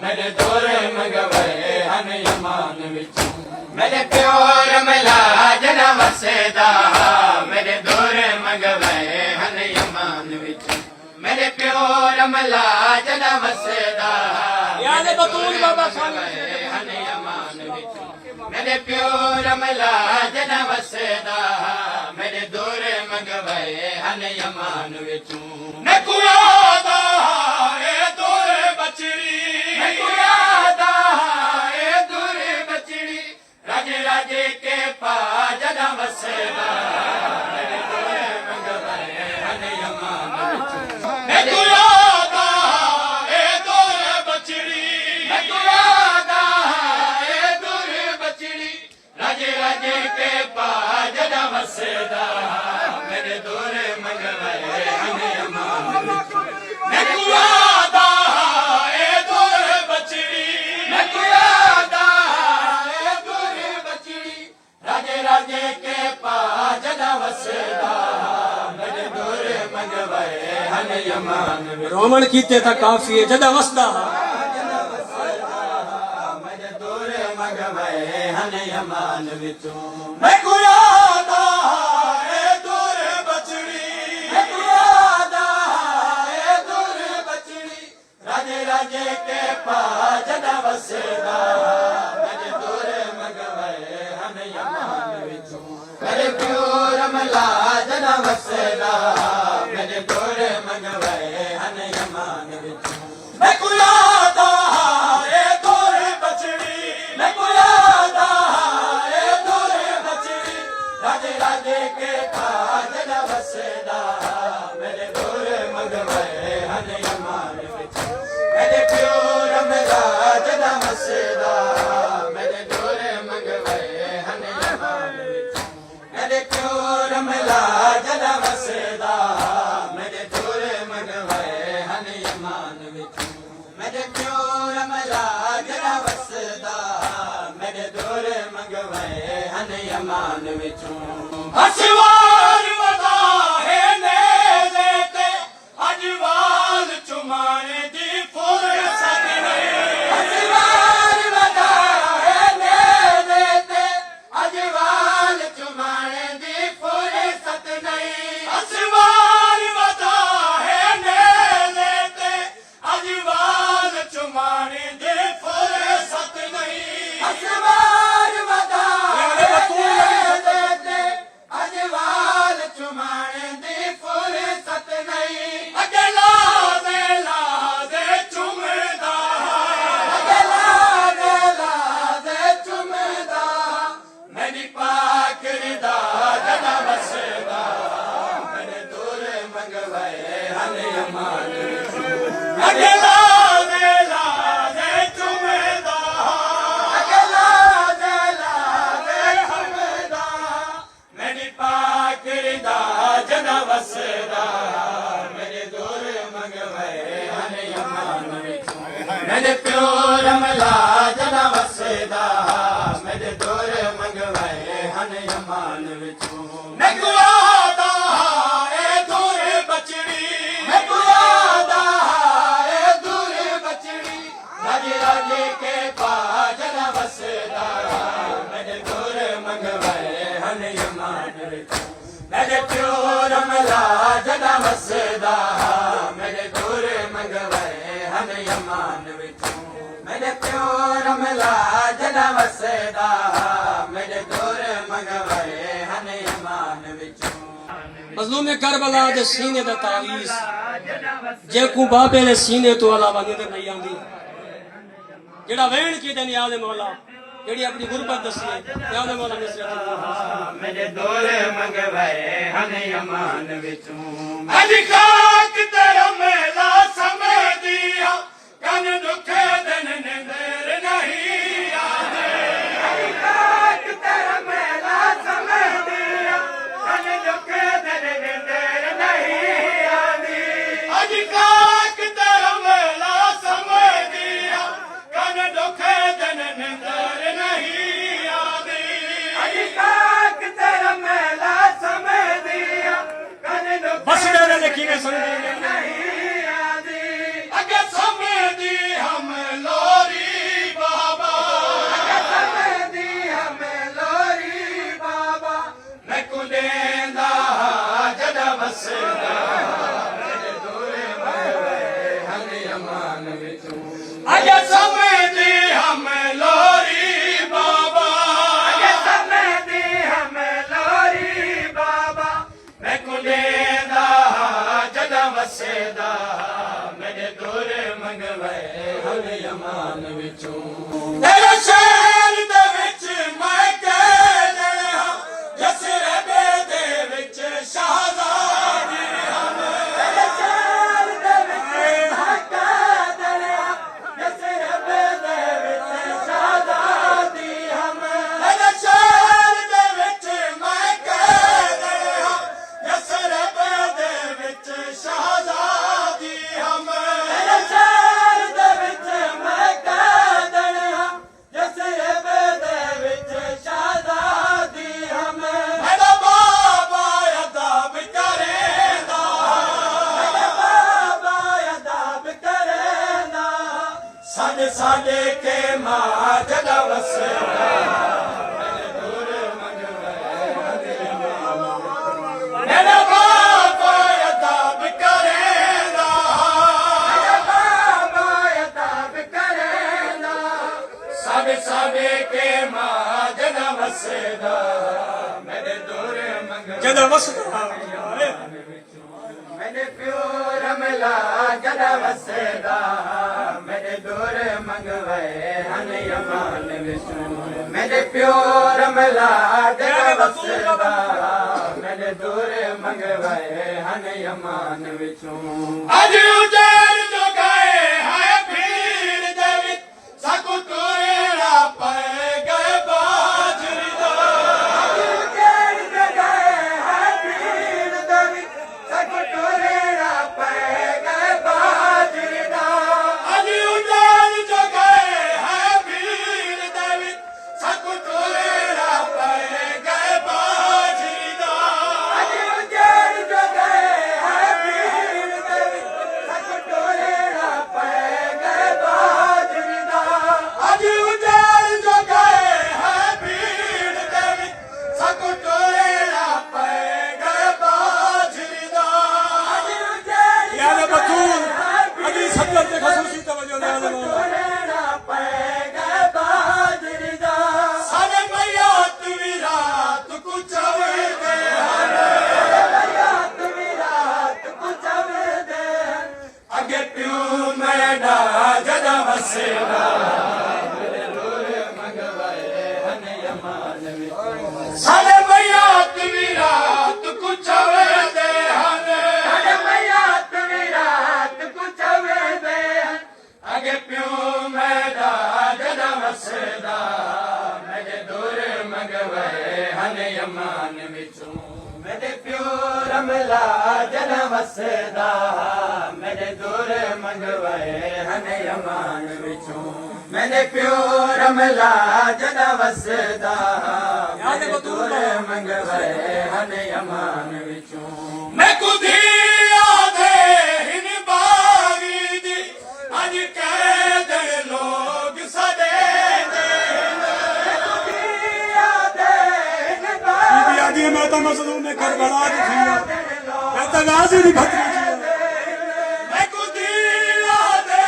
मेरे दोरे मंगवाए हन यमान विच मेरे प्यो रमला जना वसेदा मेरे दोरे मंगवाए हन यमान विच मेरे प्यो रमला जना वसेदा याद बतूल बाबा हन यमान विच मेरे प्यो रमला जना वसेदा मेरे दोरे मंगवाए हन यमान विच न कुयादा ए दोरे बचड़ी राजे के पा जना वसेदा मेरे दोरे मंगवाए हन यमान विच मैं यादा ए दोरे बचड़ी मैं यादा ए दोरे बचड़ी राजे के पा जना वसेदा मेरे दोरे मंगवाए हन यमान विच मैं यादा ए दोरे बचड़ी मैं यादा राजे के पा जना वसेदा मेरे दोरे मंगवाए हन यमान विच रोमन कीते था काफी जदा वसदा मेरे दोरे मंगवाए हन यमान विच मैं यादा ए दोरे बचड़ी मैं यादा ए दोरे बचड़ी राजे के पा जना वसेदा मेरे दोरे मंगवाए हन यमान विच मेरे प्यो रमला जना वसेदा मेरे दोरे मंगवाए हन यमान विच मैं यादा ए दोरे बचड़ी मैं यादा ए दोरे बचड़ी राजे के पा जना वसेदा मेरे दोरे मंगवाए हन यमान विच मेरे प्यो रमला जना वसेदा मेरे दोरे मंगवाए हन यमान विच मेरे प्यो रमला जना वसेदा मेरे दोरे मंगवाए हन यमान विच मेरे प्यो रमला जना वसेदा मेरे दोरे मंगवाए हन यमान विच हसवार वदा है नेज़े ते अजवाल चुमाने दी फुर्सत नहीं हसवार वदा है नेज़े ते अजवाल चुमाने दी फुर्सत नहीं हसवार वदा है नेज़े ते अजवाल चुमाने दी फुर्सत नहीं हसवार वदा अजवाल चुमाने दी फुर्सत नहीं अगला दे चुमदा अगला दे चुमदा मेरी पाकड़ी दा जना वसेदा मेरे दोरे मंगवाए हन यमान विच अगला दे चुमदा अगला दे चुमदा मेरी पाकड़ी दा जना वसेदा मेरे दोरे मंगवाए हन यमान विच मेरे प्यो रमला जना वसेदा मेरे दोरे मंगवाए हन यमान विच मैं यादा ए दोरे बचड़ी मैं यादा ए दोरे बचड़ी राजे के पा जना वसेदा मेरे दोरे मंगवाए हन यमान विच मेरे प्यो रमला जना वसेदा मेरे दोरे मंगवाए हन यमान विच मेरे प्यो रमला जना वसेदा मेरे दोरे मंगवाए हन यमान विच मज़लूम करबला दे सीने दा तावीज़ जे को बाबे दे सीने तो अलावा नहीं ते नहीं आंदी जेड़ा वहन की ते याद मौला जेड़ी अपनी गुरबत दसी याद मौला नसरत मेरे दोरे मंगवाए हन यमान विच अज खाक तेरा मेला समय दिया कन दुखे दिन निंदर नहीं आवे अज खाक तेरा मेला समय दिया कन दुखे दिन निंदर नहीं आवे अज खाक तेरा मेला समय दिया कन दुखे दिन निंदर नहीं आवे अज खाक तेरा मेला समय दिया कन दुखे बस मेरे लिखी ने सुन नहीं आदी अगे समय दी हम लोग अगे समझी हम लोरी बाबा अगे समझी हम लोरी बाबा मैं कुले दा जदा वसेदा मेरे दूर मंगवे हम यमान विचों तेरे शहर दे विच मैं कह देना जसरबे दे विच शहजादी हम तेरे शहर दे विच मैं कह देना जसरबे दे विच शहजादी हम तेरे शहर दे विच मैं कह देना जसरबे दे विच शहजादी हम तेरे शहर दे विच मैं कह देना जसरबे दे विच शहजादी हम मेरा बाबा अदाब करेंदा मेरा बाबा अदाब करेंदा साडे साडे के मां जदा वसदा मेरा बाबा अदाब करेंदा मेरा बाबा अदाब करेंदा साडे साडे के मां जदा वसदा मेरे दूर मंग ਜਦੋਂ ਵਸਦਾ मेरे प्यो रमला जदा वसदा मेरे दूर मंगवे हन यमान विचों मेरे प्यो रमला जदा वसदा मेरे दूर मंगवे हन यमान विचों अज उजाड़ जो गए है भीड़ दे विच सकु तुरेड़ा पे गए बाजरी दा अज उजाड़ जो गए है भीड़ दे विच सकु तुरेड़ा पे गए बाजरी दा अज उजाड़ जो गए है भीड़ दे विच सकु तुरेड़ा पे गए बाजरी दा अज उजाड़ जो गए है भीड़ दे विच सकु तुरेड़ा पे गए बाजरी दा अज उजाड़ जो गए है भीड़ दे विच सकु तुरेड़ा पे गए बाजरी दा अज उजाड़ ਯਾਰ ਬਤੂਲ ਅਜੀ ਸੱਜਣ ਤੇ ਖਸੂਸੀ ਤਵਜੋ ਦੇ ਆਲਮ तुरेड़ा पे गए बाजरी दा साडे मयात भी रात को चवदे मयात भी रात को चवदे अगे प्यू मैडा जदा वसेदा मेरे दूर मंगवाए हन यमान विचों साडे मयात भी रात को चवदे हन साडे मयात भी रात को चवदे हन अगे प्यो मैडा जदा वसदा मेरे दूर मंगवे हन यमान विचों मेरे प्यो रमला जदा वसदा मेरे दूर मंगवे हन यमान विचों मेरे प्यो रमला जदा वसदा मेरे दूर मंगवे हन यमान विचों मैं खुदी आधे हिन बागी दी अज कह दे लोग सदे दे मैं खुदी आधे हिन ਬੀਬੀ ਆਦੀ ਮੈਂ ਤਾਂ ਮਜ਼ਲੂਮ ਨੇ ਕਰਬਲਾ ਦੀ ਥੀ ਮੈਂ ਤਾਂ ਗਾਜ਼ੀ ਦੀ ਖਤਰੀ ਜੀ मैं खुदी आधे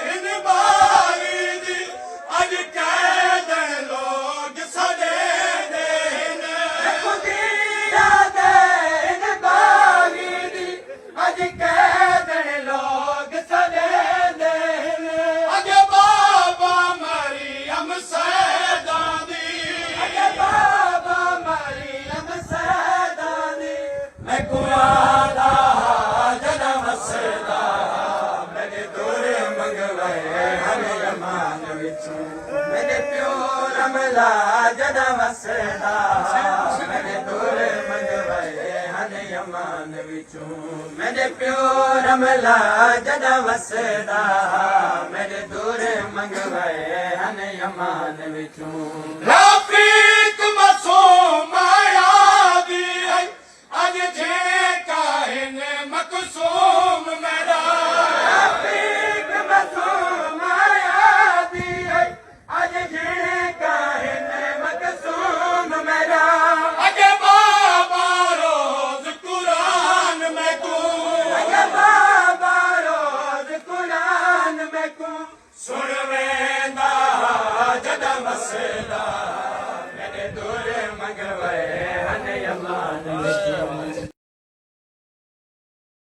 हिन बागी दी अज कह दे लोग सदे दे मैं खुदी आधे हिन बागी दी अज कह दे लोग सदे दे अगे बाबा मरियम सैदा दी अगे बाबा मरियम सैदा दी मैं कुआदा जदा वसदा मेरे दूर मंगवे हन यमान विचों मेरे प्यो रमला जदा वसदा मेरे दूर मंगवे हन यमान विचों मेरे प्यो रमला जदा वसदा मेरे दूर मंगवे हन यमान विचों